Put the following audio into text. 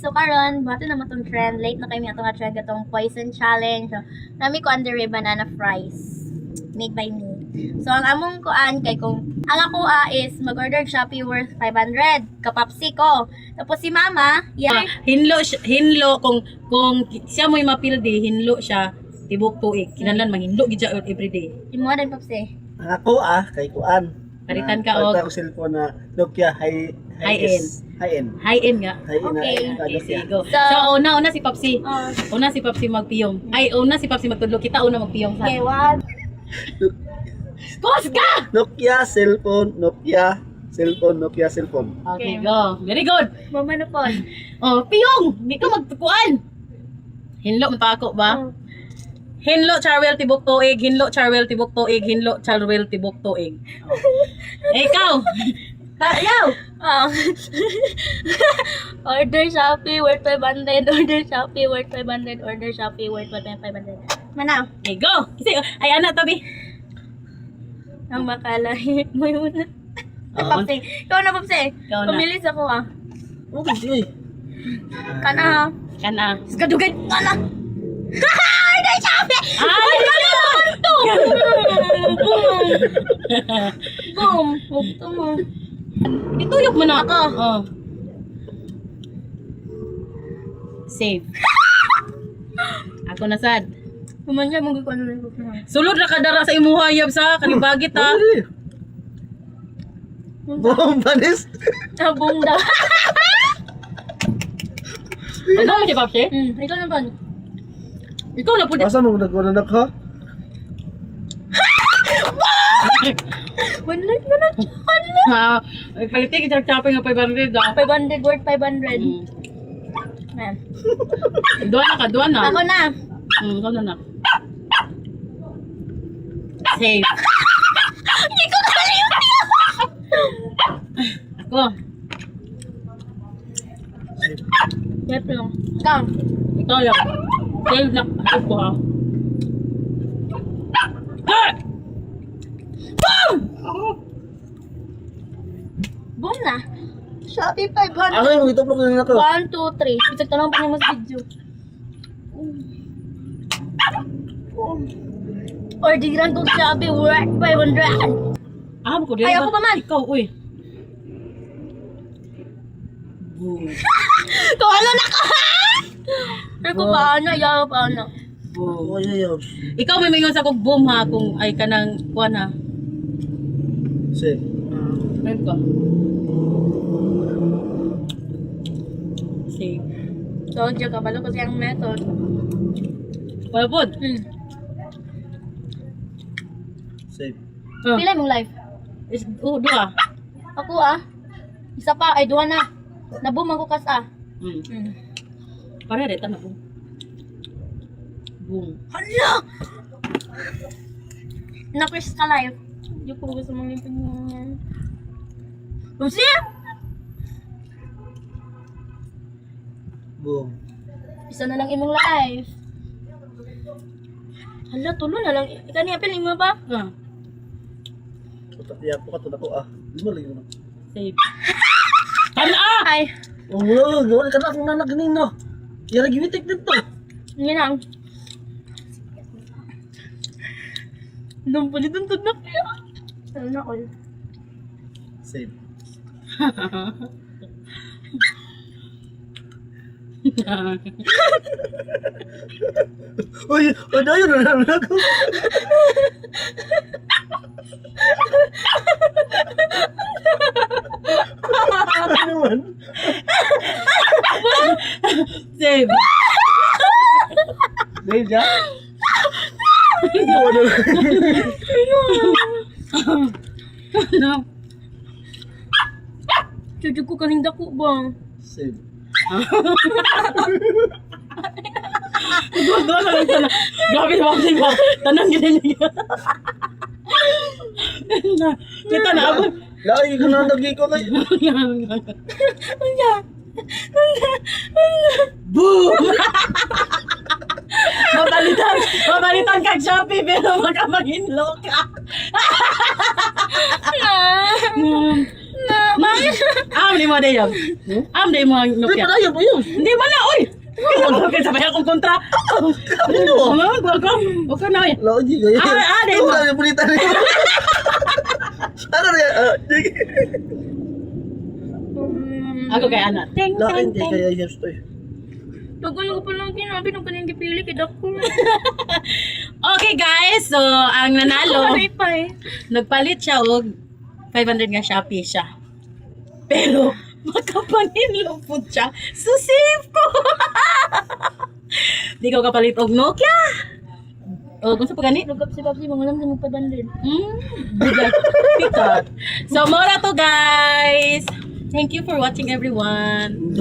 So karon, buhaton na matong trend. Late na kami atong trend katong poison challenge. So, nami ko under banana fries. Made by me. So ang among kuan kay kung ang ako is mag-order Shopee worth 500 kapapsi ko. Tapos si mama, Hinlo kung siya mo'y mapildi, hinlo siya tibok tuig. Kinahanglan manghinlo gid siya everyday. imo din papsi. Ako kay kuan. Palitan ka og Palitan ko cellphone na Nokia High-end. High-end. high-end nga. Okay. Okay, sige, go. So, So, una si Papsi. Oh. Una si Papsi magpiyong. Ay, una si Papsi magtudlo. Kita una magpiyong sa. Okay, what? Pause ka! Nokia cellphone. Okay, Okay, go. Very good. Mama na po. Oh, piyong! Hindi ka magtukuan. Hinlo man pa ako ba? Hinlo Charwell tibok tuig, hinlo Charwell tibok tuig, hinlo Charwell tibok tuig. Eh, ikaw. Tayaw. Oh. Order Shopee worth 500. Order Shopee worth 500. Order Shopee worth 500. Mana? Okay, go. Kasi ay anak tabi. Ang makalahi mo yun. Papsi. Ikaw na, Papsi. Ikaw na. Pumilis ako ah. Okay. Kana ha. Kana. Skadugan. Kana. Order Shopee! Ay, Boom. Bukto mo. ituyok mo na ako. Oh. Save. Ako na sad. Kumanya mong gagawin na yung na. Sulod na kadara sa imuha yab sa kanibagit ha. Bombanis. Boom daw. Ano mo si Papsi? Ikaw na ba? Ikaw na po. Asa mo nagwananak ha? One life na na. Ha, palitin kita shopping ng 500 ah. 500 worth 500. Man. Duwa na ka, duwa na. Ako na. Ikaw na. Save. Hindi ko kalimutan. Ako. Yep lang. Ikaw. Ikaw lang. Save na. Ako ha. Boom na. Shopee 500. Ako yung ituplok na ako. 1, 2, 3. Bisag tanong pa naman sa video. Orderan ko Shopee worth 500. Ah, ko din. Ay, ako pa man. Ikaw, uy. Boom. Kawala na ka! Pero ko paano? Ayaw paano? Boom. Oh, yeah. Ikaw may mingon sa kong boom ha kung ay ka nang kuha na. Save. Save ka. Save. So, diyan ka balo kasi ang method. Wala po. Save. Pila mong life? Dua. Ako isa pa, ay duha na. Naboom ako kas Pare, reta na po. Boom. Hala! Na-Chris ka life. Hindi ko gusto mong limpin mo yan. Lucy! Boom. Isa na lang imong life. Hala, tulo na lang. Ikani, apil mo ba? Iya po ka to ah. Di mo lagi mo. Save. Hala! Ay, Oh, gawin ka na akong nanak ganino. Yara giwitik dito. yun lang. Nung palituntod na kaya. Ano na all? Save. Uy, dayon na naman ako. Ano naman? Save. Dave ja? Ano? No. Chuchu ko kaning dako ba? Save. Dua na lang sana. Grabe naman siya. Tanang ganyan niya. Kita na abot. Lagi ko na nagi ko kay. Boom! Mabalitan kag Shopee pero magkamanginlo ka. Na! Di mo dayog. Di mo ang Di Nokia. pa na yun, yun. Hindi mo na, oy! Okay, sabay akong kontra. Ano? Okay na, oy. Lagi kayo. Di Ano mo. ka yung punitan niyo? Ano rin? Jig. Ako kay Ana. Ting, Lain ting, kay ting. kaya yun stoy. Tugon ko pa lang ginabi nung kanyang gipili kay Dako. Okay, guys. So, ang nanalo, Pa eh. nagpalit siya og 500 nga Shopee siya. Pero, makapanginlo po siya. So, safe ko. Di ko kapalit og Nokia. O, kung sa pagani? Lugap si Papsi, mga lang sa magpabandin. Bigla. Pick up. So, mora to, guys. Thank you for watching, everyone.